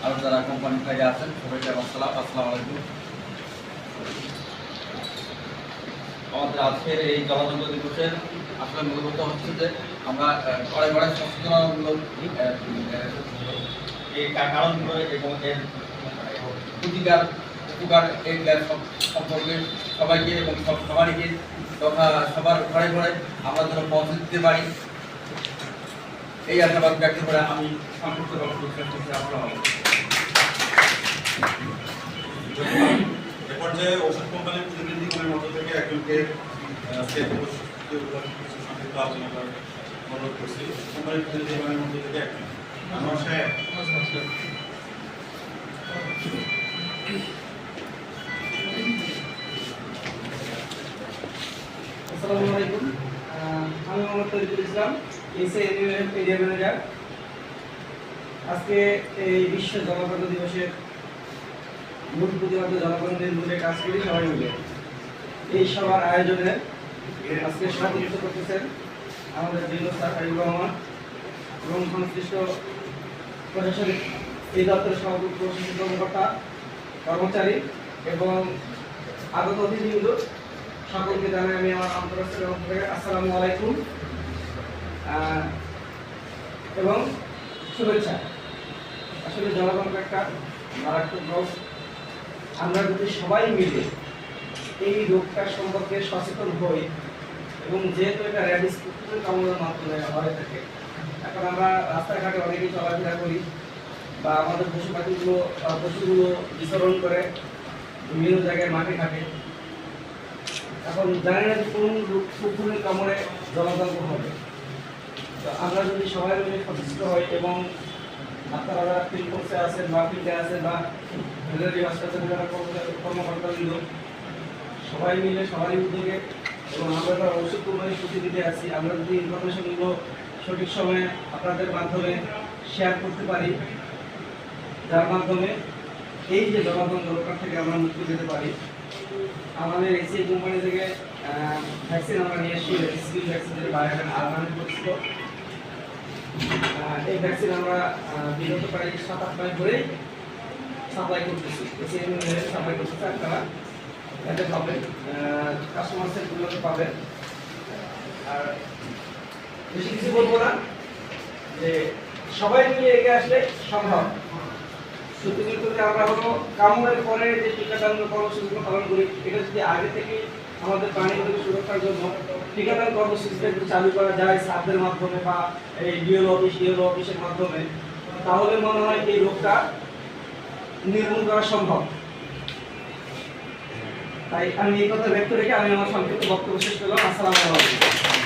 আর যারা কোম্পানির বাইরে আছেন সবাইকে আসসালামু আলাইকুম। আমাদের আজকের এই জলাতঙ্ক দিবসের আসলে মূল কথা হচ্ছে যে আমরা ঘরে ঘরে সচেতনতামূলক এই কারণগুলো এবং এর প্রতিকার উপকার এইগুলোর সম্পর্কে সবাইকে এবং সবাইকে তথা সবার ঘরে ঘরে আমরা যেন পৌঁছে দিতে পারি এই আশাবাদ ব্যক্ত করে আমি সংক্ষিপ্ত বক্তব্য শেষ করছি। এ পর্যায়ে ওষুধ কোম্পানির প্রতিনিধিগুলির মধ্য থেকে একজনকে সংক্ষিপ্ত আলোচনা করার অনুরোধ করছি। ওষুধ কোম্পানির প্রতিনিধিগুলির মধ্য থেকে একজন আসসালামু আলাইকুম। আমি মোহাম্মদ তরিকুল ইসলাম, এরিয়া ম্যানেজার। আজকে এই বিশ্ব জলবায়ু দিবসের মূল প্রতিবাদ জলবায়ু নির্মূলে কাজ করি সবাই মিলে। এই সবার আয়োজনে আজকে সভাপতিত্ব করতেছেন আমাদের স্যার হাবিবুর রহমান এবং সংশ্লিষ্ট প্রশাসনিক এই দপ্তরের সভাপতি প্রশাসনিক কর্মকর্তা কর্মচারী এবং আগত অতিথিবৃন্দ সকলকে জানাই আমি আমার আন্তর্জাতিক আসসালামু আলাইকুম এবং শুভেচ্ছা। আসলে জলবায়ু একটা মারাত্মক রোগ। আমরা যদি সবাই মিলে এই রোগটা সম্পর্কে সচেতন হই এবং যেহেতু এটা র্যাবিস কুকুরের কামড়ের মাধ্যমে হয়ে থাকে, এখন আমরা রাস্তাঘাটে অনেকেই চলাফেরা করি বা আমাদের পশুগুলো বিচরণ করে বিভিন্ন জায়গায় মাঠে ঘাটে। এখন জানি না যে কোন কুকুরের কামড়ে জলাতঙ্ক হবে। তো আমরা যদি সবাই মিলে সচেষ্ট হই এবং আপনারা যারা ফিল্ড কোর্সে আছেন বা ফিল্ডে আছেন বা ভেটেরিনারি হাসপাতালে যারা কর্মকর্তাবৃন্দ সবাই মিলে সবারই উদ্যোগে এবং আমরা যারা ওষুধ কোম্পানির প্রতিনিধি আছি, আমরা যদি ইনফরমেশনগুলো সঠিক সময়ে আপনাদের মাধ্যমে শেয়ার করতে পারি, যার মাধ্যমে এই যে জলাতঙ্ক রোগটা থেকে আমরা মুক্তি পেতে পারি। আমাদের এসি কোম্পানি থেকে ভ্যাকসিন আমরা নিয়ে এসেছি, রেসিপিল ভ্যাকসিন যেটা বায়োগান আরমানের পরিচিত। এই ভ্যাকসিন আমরা বিগত প্রায় 7-8 মাস ধরেই সাপ্লাই করতেছি, এসি সাপ্লাই করতেছি। আপনারা এতে পাবেন, কাস্টমার সেন্টারগুলোতে পাবেন। আর বেশি কিছু বলবো না, যে সবাই মিলে এগিয়ে আসলে সম্ভব। সত্যি কিন্তু আমরা কোনো কামড়ের পরে যে টিকাদান কর্মসূচিগুলো পালন করি, এটা যদি আগে থেকে আমাদের প্রাণীগুলোকে সুরক্ষার জন্য টিকাদান কর্মসূচিটা যদি চালু করা যায় সারদের মাধ্যমে বা এই ডিএলও অফিসের মাধ্যমে, তাহলে মনে হয় এই রোগটা নির্মূল করা সম্ভব। তাই আমি এই কথা ব্যক্ত রেখে আমি আমার সংক্ষিপ্ত বক্তব্য শেষ করলাম। আসসালামু আলাইকুম।